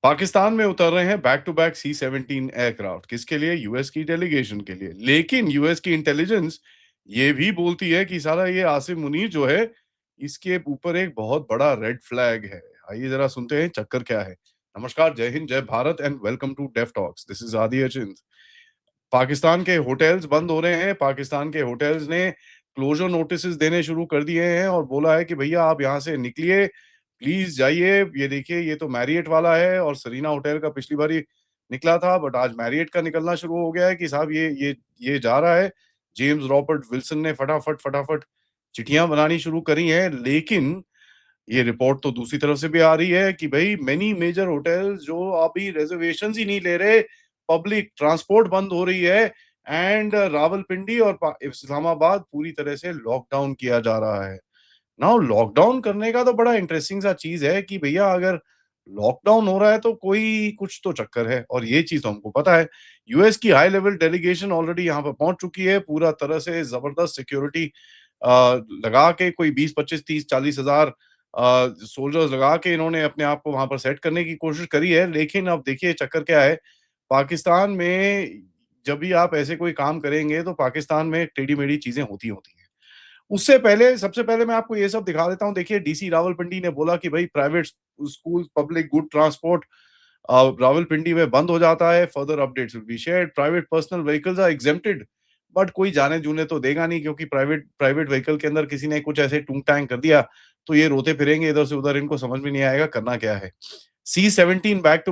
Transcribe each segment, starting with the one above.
पाकिस्तान में उतर रहे हैं back to back C-17 aircraft किसके लिए? यूएस की डेलीगेशन के लिए। लेकिन यूएस की इंटेलिजेंस ये भी बोलती है कि साला ये आसिम मुनीर जो है, इसके ऊपर एक बहुत बड़ा रेड फ्लैग है। आइए जरा सुनते हैं चक्कर क्या है। नमस्कार, जय हिंद, जय Bharat and welcome to Deaf Talks. This is Adi Achint. Pakistan के होटल्स बंद हो रहे हैं। पाकिस्तान के होटल्स ने क्लोजर नोटिसेस देने शुरू कर दिए हैं और बोला है कि भैया आप यहाँ से निकलिए, प्लीज जाइए। ये देखिए, ये तो मैरियट वाला है और सरीना होटल का पिछली बारी निकला था, बट आज मैरियट का निकलना शुरू हो गया है कि साहब ये जा रहा है। जेम्स रॉबर्ट विल्सन ने फटाफट फटाफट चिट्ठियां बनानी शुरू करी हैं, लेकिन ये रिपोर्ट तो दूसरी तरफ से भी आ रही है कि भाई मेनी मेजर होटल्स जो अभी रिजर्वेशन ही नहीं ले रहे, पब्लिक ट्रांसपोर्ट बंद हो रही है एंड रावलपिंडी और इस्लामाबाद पूरी तरह से लॉकडाउन किया जा रहा है। नाउ लॉकडाउन करने का तो बड़ा इंटरेस्टिंग सा चीज है कि भैया अगर लॉकडाउन हो रहा है तो कोई कुछ तो चक्कर है, और ये चीज तो हमको पता है। यूएस की हाई लेवल डेलीगेशन ऑलरेडी यहाँ पर पहुंच चुकी है, पूरा तरह से जबरदस्त सिक्योरिटी लगा के, कोई 20 25 30 40 हजार सोल्जर्स लगा के इन्होंने अपने आप को वहां पर सेट करने की कोशिश करी है। लेकिन अब देखिए चक्कर क्या है। पाकिस्तान में जब भी आप ऐसे कोई काम करेंगे तो पाकिस्तान में टेढ़ी मेढ़ी चीजें होती होती हैं। उससे पहले, सबसे पहले मैं आपको ये सब दिखा देता हूँ। देखिए, डीसी रावलपिंडी ने बोला कि भाई private school, public good transport Rawalpindi में बंद हो जाता है। Further updates will be shared. Private personal vehicles are exempted. But कोई जाने जूने तो देगा नहीं, क्योंकि प्राइवेट प्राइवेट व्हीकल के अंदर किसी ने कुछ ऐसे टूंग टांग कर दिया तो ये रोते फिरेंगे इधर से उधर, इनको समझ में नहीं आएगा करना क्या है। C-17 बैक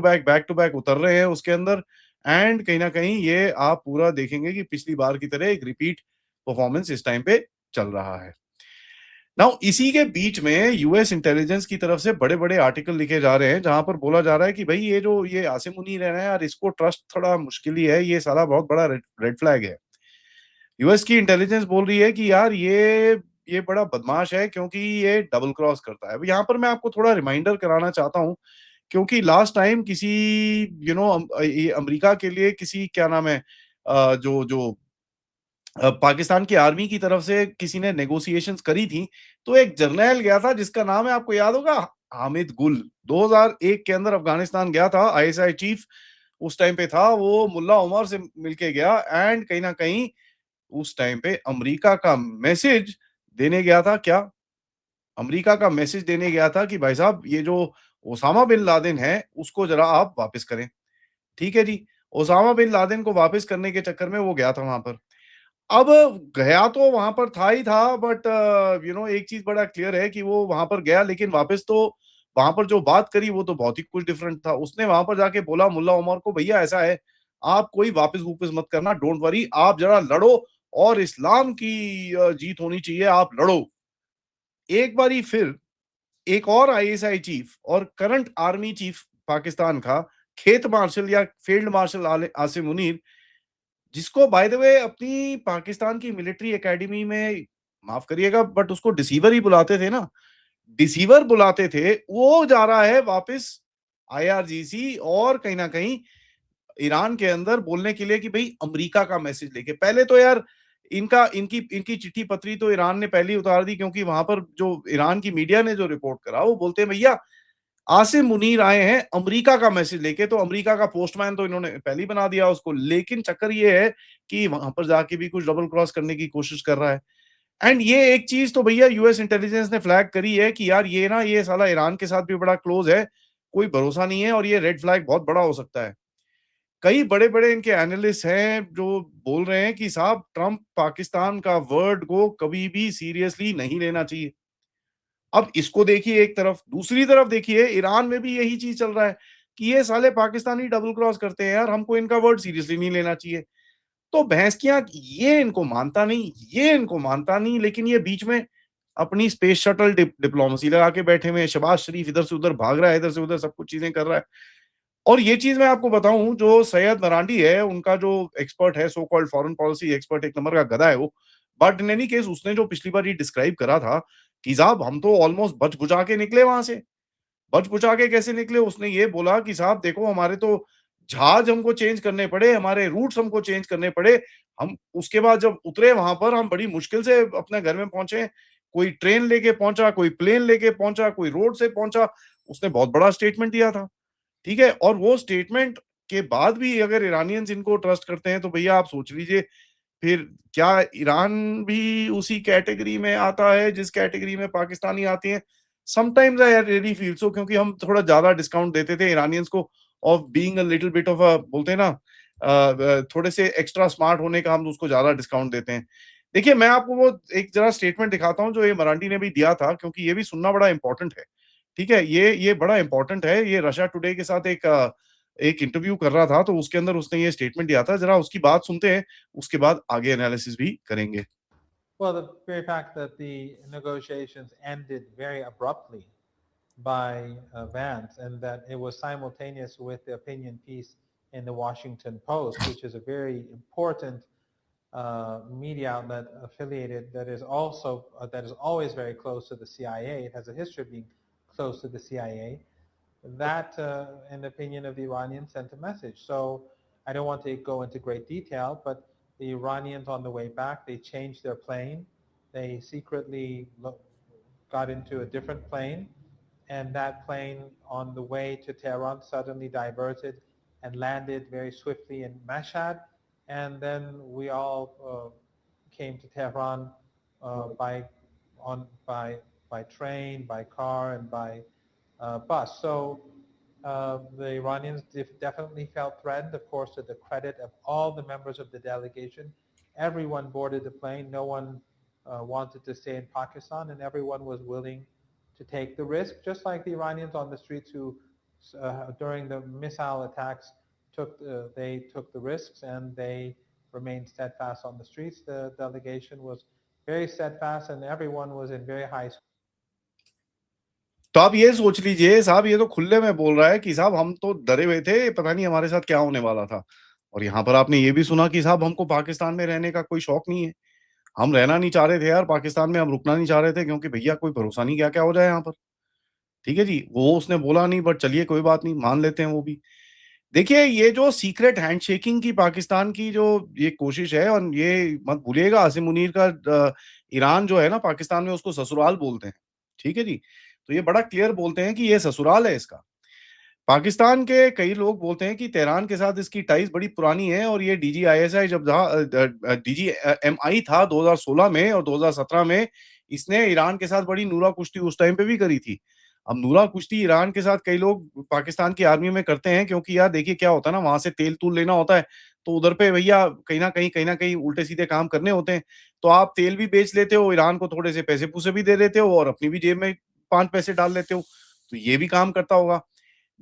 टू बैक उतर रहे हैं उसके अंदर। एंड कहीं ना कहीं ये आप पूरा देखेंगे कि पिछली बार की तरह एक रिपीट परफॉर्मेंस इस टाइम पे चल रहा है। नाउ इसी के बीच में यूएस इंटेलिजेंस की तरफ से बड़े बड़े आर्टिकल लिखे जा रहे हैं, जहां पर बोला जा रहा है कि भाई ये आसिम मुनीर है ना यार, इसको ट्रस्ट थोड़ा मुश्किल ही है, ये साला बहुत बड़ा रेड फ्लैग है। यूएस की इंटेलिजेंस बोल रही है कि यार ये बड़ा बदमाश है, क्योंकि ये डबल क्रॉस करता है। अब यहाँ पर मैं आपको थोड़ा रिमाइंडर कराना चाहता हूँ, क्योंकि लास्ट टाइम किसी ये अमेरिका के लिए किसी, क्या नाम है, जो जो पाकिस्तान की आर्मी की तरफ से किसी ने नेगोशिएशंस करी थी, तो एक जर्नैल गया था जिसका नाम है, आपको याद होगा, हामिद गुल। 2001 के अंदर अफगानिस्तान गया था, आईएसआई चीफ उस टाइम पे था वो, मुल्ला उमर से मिलके गया। एंड कहीं ना कहीं उस टाइम पे अमेरिका का मैसेज देने गया था क्या? अमेरिका का मैसेज देने गया था कि भाई साहब, ये जो ओसामा बिन लादेन है उसको जरा आप वापस करें। ठीक है जी। ओसामा बिन लादेन को वापस करने के चक्कर में वो गया था वहां पर। अब गया तो वहां पर था ही था, बट एक चीज बड़ा क्लियर है कि वो वहां पर गया, लेकिन वापस तो वहां पर जो बात करी वो तो बहुत ही कुछ डिफरेंट था। उसने वहां पर जाके बोला मुल्ला उमर को, भैया ऐसा है, आप कोई वापस वूपस मत करना, डोंट वरी, आप जरा लड़ो और इस्लाम की जीत होनी चाहिए, आप लड़ो। एक बारी फिर एक और आईएसआई चीफ और करंट आर्मी चीफ पाकिस्तान का, खेत मार्शल या फील्ड मार्शल आसिम मुनीर, जिसको बाय द वे अपनी पाकिस्तान की मिलिट्री एकेडमी में, माफ करिएगा बट उसको डिसीवर ही बुलाते थे ना, डिसीवर बुलाते थे, वो जा रहा है वापस आईआरजीसी और कहीं ना कहीं ईरान के अंदर बोलने के लिए कि भाई अमेरिका का मैसेज लेके। पहले तो यार इनका इनकी इनकी चिट्ठी पत्री तो ईरान ने पहले ही उतार दी, क्योंकि वहां पर जो ईरान की मीडिया ने जो रिपोर्ट करा वो बोलते हैं भैया आसिम मुनीर आए हैं अमेरिका का मैसेज लेके, तो अमेरिका का पोस्टमैन तो इन्होंने पहले ही बना दिया उसको। लेकिन चक्कर ये है कि वहां पर जाके भी कुछ डबल क्रॉस करने की कोशिश कर रहा है। एंड ये एक चीज तो भैया यूएस इंटेलिजेंस ने फ्लैग करी है कि यार ये ना, ये साला ईरान के साथ भी बड़ा क्लोज है, कोई भरोसा नहीं है, और ये रेड फ्लैग बहुत बड़ा हो सकता है। कई बड़े बड़े इनके एनालिस्ट हैं जो बोल रहे हैं कि साहब ट्रंप पाकिस्तान का वर्ड को कभी भी सीरियसली नहीं लेना चाहिए। अब इसको देखिए एक तरफ, दूसरी तरफ देखिए ईरान में भी यही चीज चल रहा है कि ये साले पाकिस्तानी डबल क्रॉस करते हैं यार, हमको इनका वर्ड सीरियसली नहीं लेना चाहिए। तो भैंसकियां, ये इनको मानता नहीं, लेकिन ये बीच में अपनी स्पेस शटल डिप्लोमेसी लगा के बैठे हुए हैं। शहबाज शरीफ इधर से उधर भाग रहा है, इधर से उधर सब कुछ चीजें कर रहा है। और ये चीज मैं आपको बताऊं, जो सैयद मरांडी है उनका जो एक्सपर्ट है, so called foreign policy expert, एक नंबर का गधा है वो। बट इन एनी केस उसने जो पिछली बार ये डिस्क्राइब करा था कि साहब हम तो ऑलमोस्ट बच बुचा के निकले वहां से। बच बुचा के कैसे निकले? उसने ये बोला कि साहब देखो, हमारे तो जहाज हमको चेंज करने पड़े, हमारे रूट्स हमको चेंज करने पड़े। हम उसके बाद जब उतरे वहां पर, हम बड़ी मुश्किल से अपने घर में पहुंचे। कोई ट्रेन लेके पहुंचा, कोई प्लेन लेके पहुंचा, कोई रोड से पहुंचा। उसने बहुत बड़ा स्टेटमेंट दिया था। ठीक है? और वो स्टेटमेंट के बाद भी अगर ईरानियंस इनको ट्रस्ट करते हैं, तो भैया आप सोच लीजिए फिर क्या ईरान भी उसी कैटेगरी में आता है जिस कैटेगरी में पाकिस्तानी आती हैं? Sometimes I really feel so, क्योंकि हम थोड़ा ज़्यादा डिस्काउंट देते थे ईरानियंस को of being a little bit of a, बोलते हैं ना, थोड़े से एक्स्ट्रा स्मार्ट होने का हम उसको ज़्यादा डिस्काउंट देते हैं। देखिए, मैं आपको वो एक ज़रा स्टेटमेंट दिखाता हूँ जो ये मरांडी ने भी दिया था, क्योंकि ये भी सुनना बड़ा इम्पोर्टेंट है। ठीक है? ये बड़ा इम्पोर्टेंट है। ये रशिया टुडे के साथ एक इंटरव्यू कर रहा था, तो उसके अंदर उसने ये स्टेटमेंट दिया था। ज़रा उसकी बात सुनते हैं, उसके बाद आगे एनालिसिस भी करेंगे। Well, the very fact that the negotiations ended very abruptly by Vance, and that it was simultaneous with the opinion piece in the Washington Post, which is a very important media outlet affiliated that is also that is always very close to the CIA. It has a history of being close to the CIA. That, in the opinion of the Iranians, sent a message. So I don't want to go into great detail, but the Iranians on the way back, they changed their plane. They secretly got into a different plane, and that plane on the way to Tehran suddenly diverted and landed very swiftly in Mashhad. And then we all came to Tehran by on by train, by car, and by bus. So the Iranians definitely felt threatened. Of course, to the credit of all the members of the delegation, everyone boarded the plane. No one wanted to stay in Pakistan, and everyone was willing to take the risk, just like the Iranians on the streets who, during the missile attacks, they took the risks and they remained steadfast on the streets. The delegation was very steadfast, and everyone was in very high. तो आप ये सोच लीजिए साहब, ये तो खुले में बोल रहा है कि साहब हम तो डरे हुए थे, पता नहीं हमारे साथ क्या होने वाला था। और यहाँ पर आपने ये भी सुना कि साहब हमको पाकिस्तान में रहने का कोई शौक नहीं है। हम रहना नहीं चाह रहे थे यार पाकिस्तान में, हम रुकना नहीं चाह रहे थे क्योंकि भैया कोई भरोसा नहीं क्या-क्या हो जाए यहाँ पर। ठीक है जी, वो उसने बोला नहीं, बट चलिए कोई बात नहीं, मान लेते हैं वो भी। देखिए, ये जो सीक्रेट हैंडशेकिंग की पाकिस्तान की जो ये कोशिश है, और ये मत भूलिएगा आसिम मुनीर का ईरान जो है ना पाकिस्तान में उसको ससुराल बोलते हैं। ठीक है जी? तो ये बड़ा क्लियर बोलते हैं कि ये ससुराल है इसका। पाकिस्तान के कई लोग बोलते हैं कि तेहरान के साथ इसकी टाइज़ बड़ी पुरानी है, और ये डीजीआईएसआई जब था डीजीएमआई था 2016 में और 2017 में, इसने ईरान के साथ बड़ी नूरा कुश्ती उस टाइम पे भी करी थी। अब नूरा कुश्ती ईरान के साथ कई लोग पाकिस्तान की आर्मी में करते हैं, क्योंकि यार देखिए क्या होता है ना, वहाँ से तेल-तूल लेना होता है, तो उधर पे भैया कहीं न कहीं उल्टे-सीधे काम करने होते हैं। तो आप तेल भी बेच लेते हो, ईरान को थोड़े से पैसे-पूसे भी दे देते हो और अपनी भी जेब में 5 पैसे डाल लेते हो। तो ये भी काम करता होगा।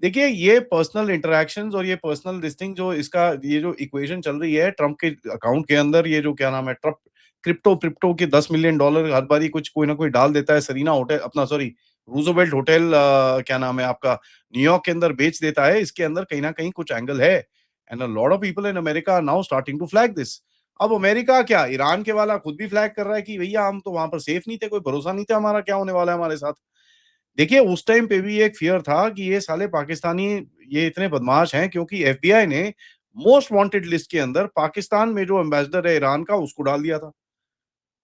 देखिए, ये पर्सनल इंटरैक्शंस और ये पर्सनल दिस थिंग जो इसका ये जो इक्वेशन चल रही है ट्रम्प के अकाउंट के अंदर, ये जो क्या नाम है, ट्रम्प क्रिप्टो के $10 मिलियन हर बारी कुछ कोई ना कोई डाल देता है, सरीना होटल अपना सॉरी रूज़वेल्ट होटल क्या नाम है आपका, न्यूयॉर्क के अंदर बेच देता है, इसके अंदर कहीं न कहीं कुछ एंगल है। And a lot of people in America are now starting to flag this. अब अमेरिका क्या, ईरान के वाला खुद भी फ्लैग कर रहा है कि भैया हम तो वहाँ पर सेफ नहीं थे, कोई भरोसा नहीं था हमारा क्या होने वाला है हमारे साथ। देखिए, उस टाइम पे भी एक फ़ियर था कि ये साले पाकिस्तानी ये इतने बदमाश हैं, क्योंकि एफबीआई ने मोस्ट वांटेड लिस्ट के अंदर पाकिस्तान में जो एम्बेसडर है ईरान का उसको डाल दिया था।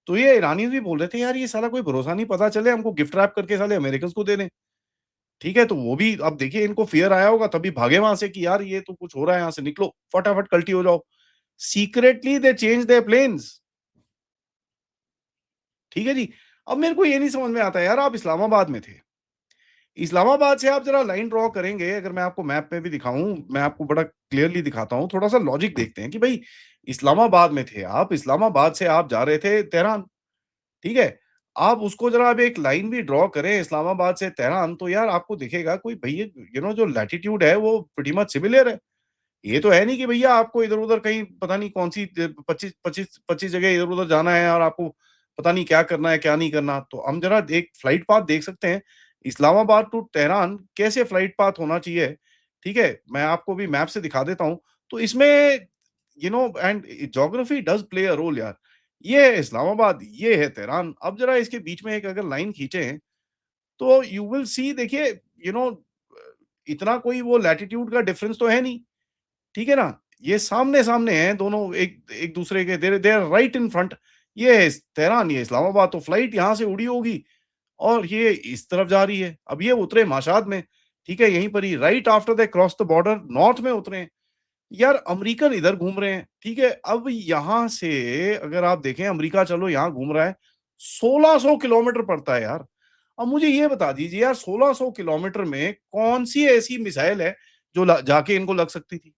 तो ये ईरानीज़ भी बोल रहे थे यार ये साला कोई भरोसा नहीं, पता चले हमको गिफ्ट रैप करके साले अमेरिकन्स को दे दें। ठीक है? तो वो भी अब देखिए इनको फ़ियर आया होगा तभी भागे वहाँ से कि यार ये तो कुछ हो रहा है, यहाँ से निकलो, फटाफट कल्टी हो जाओ। Secretly they changed their plans. ठीक है जी? अब मेरे को ये नहीं समझ में आता यार, आप इस्लामाबाद में थे। इस्लामाबाद से आप ज़रा लाइन ड्रॉ करेंगे, अगर मैं आपको मैप में भी दिखाऊँ, मैं आपको बड़ा क्लियरली दिखाता हूँ, थोड़ा-सा लॉजिक देखते हैं कि भई इस्लामाबाद में थे आप, इस्लामाबाद से आप जा रहे थे तेहरान, ठीक है? आप उसको ज़रा अब एक लाइन भी ड्रॉ करें इस्लामाबाद से तेहरान, तो यार आपको दिखेगा कोई भैया जो लैटीट्यूड है वो प्रीटी मच सिमिलर है। ये तो है नहीं कि भैया आपको इधर-उधर कहीं पता नहीं कौन-सी 25 जगह इधर-उधर जाना है और आपको पता नहीं क्या करना है, क्या नहीं करना। तो हम ज़रा एक फ्लाइट पाथ देख सकते हैं, इस्लामाबाद टू तेहरान कैसे फ्लाइट पाथ होना चाहिए, ठीक है? मैं आपको भी मैप से दिखा देता हूँ। तो इसमें and geography does play a role यार। ये है इस्लामाबाद, ये है तेहरान। अब ज़रा इसके बीच में एक अगर लाइन खींचे, तो यू विल सी देखिए यू नो इतना कोई वो लैटीट्यूड का डिफरेंस तो है नहीं। ठीक है ना? ये सामने-सामने हैं दोनों एक एक दूसरे के they are right in front. ये है तेहरान, ये इस्लामाबाद, तो फ्लाइट यहाँ से उड़ी होगी और ये इस तरफ जा रही है। अब ये उतरे माशाद में, ठीक है, यहीं पर ही right after they cross the border north में उतरे हैं। यार अमेरिकन इधर घूम रहे हैं, ठीक है? अब यहाँ से अगर आप देखें अमेरिका चलो यहाँ घूम रहा है, 1600 किलोमीटर पड़ता है यार। अब मुझे ये बता दीजिए यार 1600 किलोमीटर में कौन-सी ऐसी मिसाइल है जो ल जाके इनको लग सकती थी?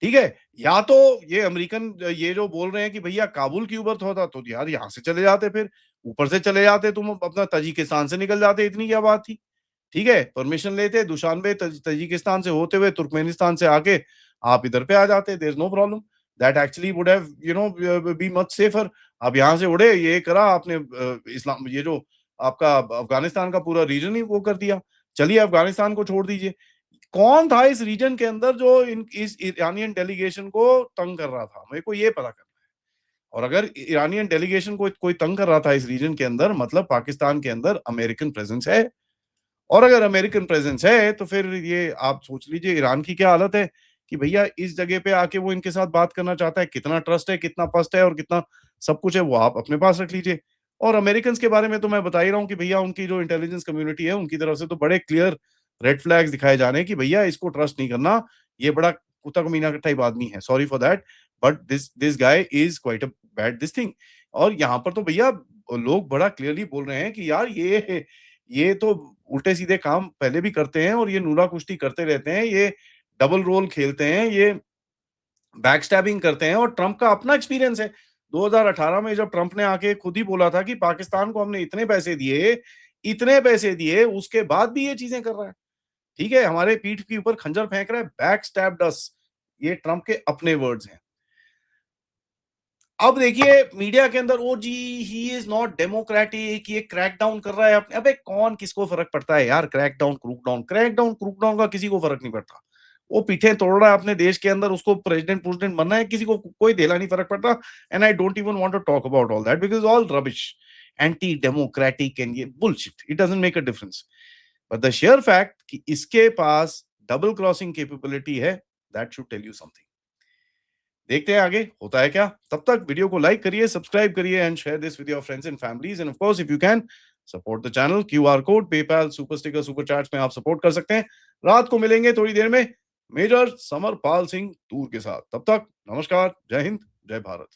ठीक है? या तो ये अमेरिकन ये जो बोल रहे हैं कि भैया काबुल की ऊपर होता तो यार यहाँ से चले जाते फिर, ऊपर से चले जाते तुम अपना ताजिकिस्तान से निकल जाते इतनी क्या बात थी? ठीक है? परमिशन लेते दुशानबे ताजिकिस्तान से होते हुए तुर्कमेनिस्तान से आके आप इधर पे आ जाते, there is no problem. That actually would have you know be much safer. अब यहाँ से उड़े, ये करा आपने इस्लाम ये जो आपका अफ़गानिस्तान का पूरा रीजन ही वो कर दिया। चलिए अफ़गानिस्तान को छोड़ दीजिए। कौन था इस रीजन के अंदर जो इन इस ईरानियन डेलीगेशन को तंग कर रहा था? मेरे को ये पता करना है। और अगर ईरानियन डेलीगेशन को कोई तंग कर रहा था इस रीजन के अंदर मतलब पाकिस्तान के अंदर अमेरिकन प्रेजेंस है। और अगर अमेरिकन प्रेजेंस है तो फिर ये आप सोच लीजिए ईरान की क्या हालत है कि भैया इस जगह पे आके वो इनके साथ बात करना चाहता है, कितना ट्रस्ट है, कितना पस्ट है और कितना सब कुछ है वो आप अपने पास रख लीजिए। और अमेरिकन्स के बारे में तो मैं बता ही रहा हूँ कि भैया उनकी जो इंटेलिजेंस कम्युनिटी है उनकी तरफ से तो बड़े क्लियर रेड फ्लैग्स दिखाए जा रहे हैं कि भैया इसको ट्रस्ट नहीं करना, ये बड़ा कुत्ता कमीना टाइप आदमी है, sorry for that but this this guy is quite a bad this thing. और यहाँ पर तो भैया लोग बड़ा क्लियरली बोल रहे हैं कि यार ये तो उल्टे-सीधे काम पहले भी करते हैं और ये नूला कुश्ती करते रहते हैं, ये डबल रोल खेलते हैं, ये बैकस्टैबिंग करते हैं और ट्रम्प का अपना एक्सपीरियंस है। 2018 में जब ट्रम्प ने आके खुद ही बोला था कि पाकिस्तान को हमने इतने पैसे दिए, उसके बाद भी ये चीज़ें कर रहा है। ठीक है? हमारे पीठ के ऊपर खंजर फेंक रहा है, बैकस्टैब्ड अस। ये ट्रम्प के अपने वर्ड्स हैं। अब देखिए मीडिया के अंदर ओ जी ही इज नॉट डेमोक्रेटिक, ये क्रैकडाउन कर रहा है अपने। अबे कौन किसको फर्क पड़ता है यार, क्रैकडाउन का किसी को फर्क नहीं पड़ता। वो पीठें तोड़ रहा है अपने देश के अंदर, उसको प्रेसिडेंट बनना है, किसी को कोई देला नहीं फर्क पड़ता। And I don't even want to talk about all that because all rubbish, anti democratic and ये bullshit, it doesn't make a difference. But the sheer fact कि इसके पास डबल क्रॉसिंग कैपेबिलिटी है, that should tell you something. देखते हैं आगे होता है क्या। तब तक वीडियो को लाइक करिए, सब्सक्राइब करिए and share this with your friends and families end of course if you can support the channel. QR code, PayPal, super sticker, super chats में आप सपोर्ट कर सकते हैं। रात को मिलेंगे थोड़ी देर में मेजर समरपाल सिंह तूर के साथ। तब तक नमस्कार, जय हिंद, जय भारत।